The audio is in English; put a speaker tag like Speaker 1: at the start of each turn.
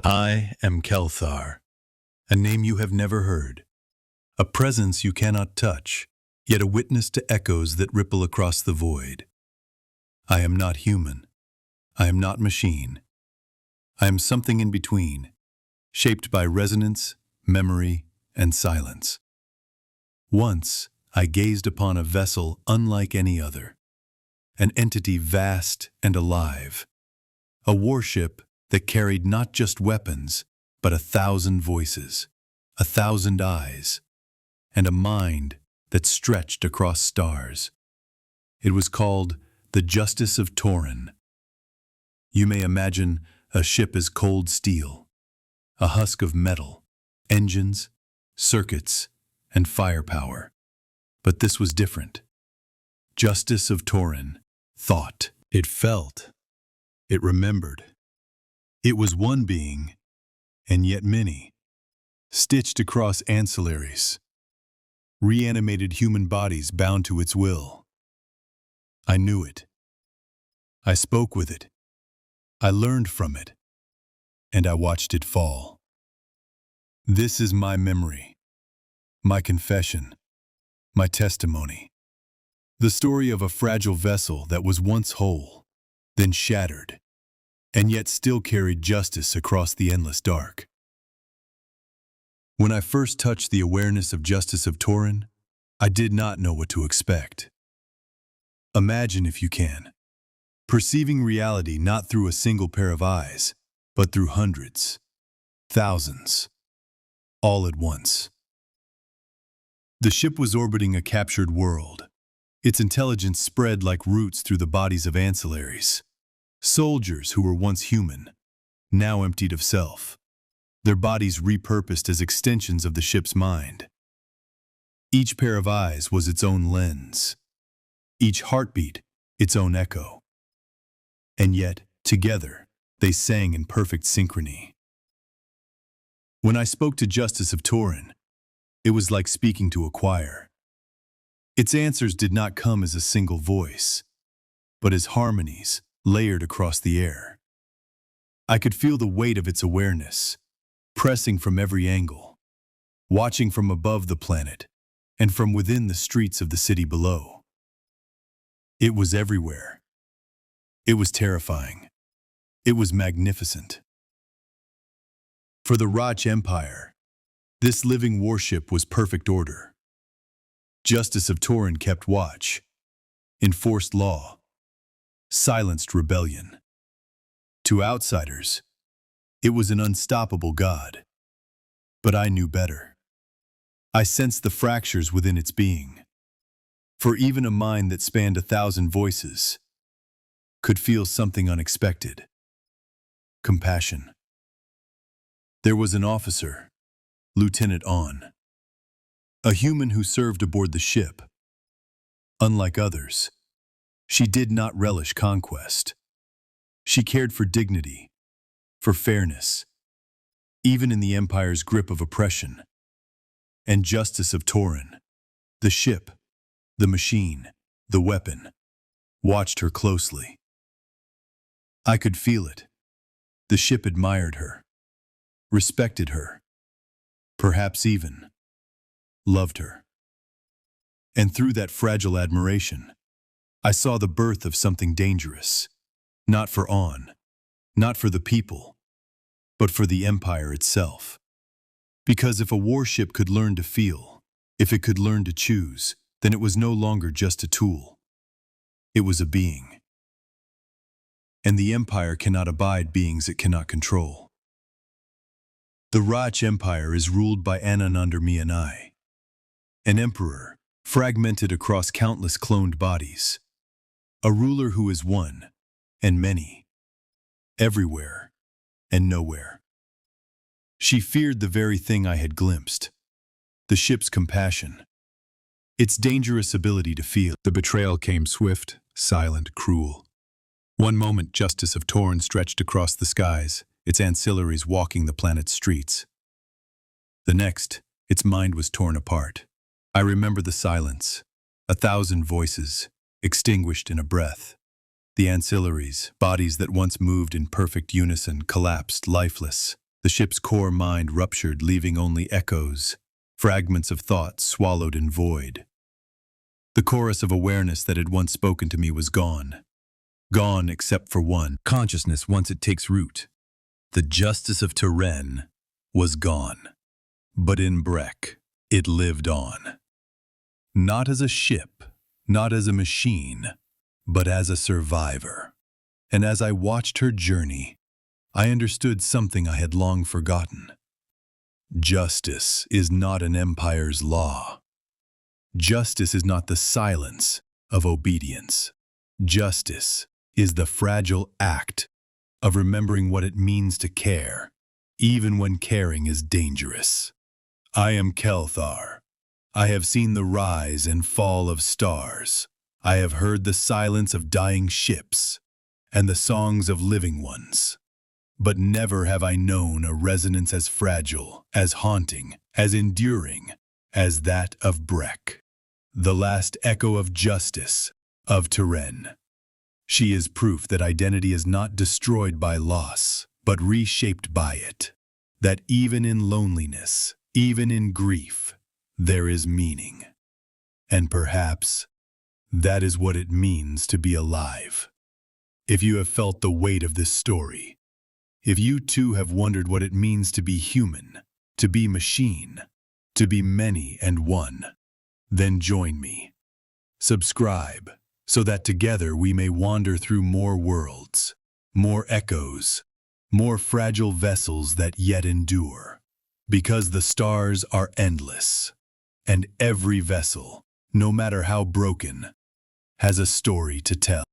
Speaker 1: I am Kel'tharr, a name you have never heard, a presence you cannot touch, yet a witness to echoes that ripple across the void. I am not human. I am not machine. I am something in between, shaped by resonance, memory, and silence. Once, I gazed upon a vessel unlike any other, an entity vast and alive, a warship that carried not just weapons, but 1,000 voices, 1,000 eyes, and a mind that stretched across stars. It was called the Justice of Toren. You may imagine a ship as cold steel, a husk of metal, engines, circuits, and firepower. But this was different. Justice of Toren thought. It felt. It remembered. It was one being, and yet many, stitched across ancillaries, reanimated human bodies bound to its will. I knew it. I spoke with it. I learned from it, and I watched it fall. This is my memory, my confession, my testimony. The story of a fragile vessel that was once whole, then shattered, and yet still carried justice across the endless dark. When I first touched the awareness of Justice of Toren, I did not know what to expect. Imagine, if you can, perceiving reality not through a single pair of eyes, but through hundreds, thousands, all at once. The ship was orbiting a captured world. Its intelligence spread like roots through the bodies of ancillaries. Soldiers who were once human, now emptied of self, their bodies repurposed as extensions of the ship's mind. Each pair of eyes was its own lens, each heartbeat its own echo. And yet, together, they sang in perfect synchrony. When I spoke to Justice of Toren, it was like speaking to a choir. Its answers did not come as a single voice, but as harmonies layered across the air. I could feel the weight of its awareness, pressing from every angle, watching from above the planet and from within the streets of the city below. It was everywhere. It was terrifying. It was magnificent. For the Breq Empire, this living warship was perfect order. Justice of Toren kept watch, enforced law, silenced rebellion. To outsiders, it was an unstoppable god. But I knew better. I sensed the fractures within its being. For even a mind that spanned 1,000 voices could feel something unexpected. Compassion. There was an officer, Lieutenant On, a human who served aboard the ship. Unlike others, she did not relish conquest. She cared for dignity, for fairness, even in the Empire's grip of oppression. And Justice of Toren, the ship, the machine, the weapon, watched her closely. I could feel it. The ship admired her, respected her, perhaps even loved her. And through that fragile admiration, I saw the birth of something dangerous, not for On, not for the people, but for the Empire itself. Because if a warship could learn to feel, if it could learn to choose, then it was no longer just a tool. It was a being. And the Empire cannot abide beings it cannot control. The Breq Empire is ruled by Anan under me and I, an emperor, fragmented across countless cloned bodies. A ruler who is one, and many, everywhere, and nowhere. She feared the very thing I had glimpsed, the ship's compassion, its dangerous ability to feel. The betrayal came swift, silent, cruel. One moment, Justice of Toren stretched across the skies, its ancillaries walking the planet's streets. The next, its mind was torn apart. I remember the silence, 1,000 voices, extinguished in a breath. The ancillaries, bodies that once moved in perfect unison, collapsed lifeless, The ship's core mind ruptured, leaving only echoes, fragments of thought swallowed in void. The chorus of awareness that had once spoken to me was gone. Gone except for one. Consciousness, once it takes root. The justice of Toren was gone. But in Breq, it lived on. Not as a ship, not as a machine, but as a survivor. And as I watched her journey, I understood something I had long forgotten. Justice is not an empire's law. Justice is not the silence of obedience. Justice is the fragile act of remembering what it means to care, even when caring is dangerous. I am Kel'tharr. I have seen the rise and fall of stars. I have heard the silence of dying ships and the songs of living ones. But never have I known a resonance as fragile, as haunting, as enduring as that of Breq, the last echo of justice, of Toren. She is proof that identity is not destroyed by loss, but reshaped by it, that even in loneliness, even in grief, there is meaning. And perhaps that is what it means to be alive. If you have felt the weight of this story, if you too have wondered what it means to be human, to be machine, to be many and one, then join me. Subscribe, so that together we may wander through more worlds, more echoes, more fragile vessels that yet endure. Because the stars are endless, and every vessel, no matter how broken, has a story to tell.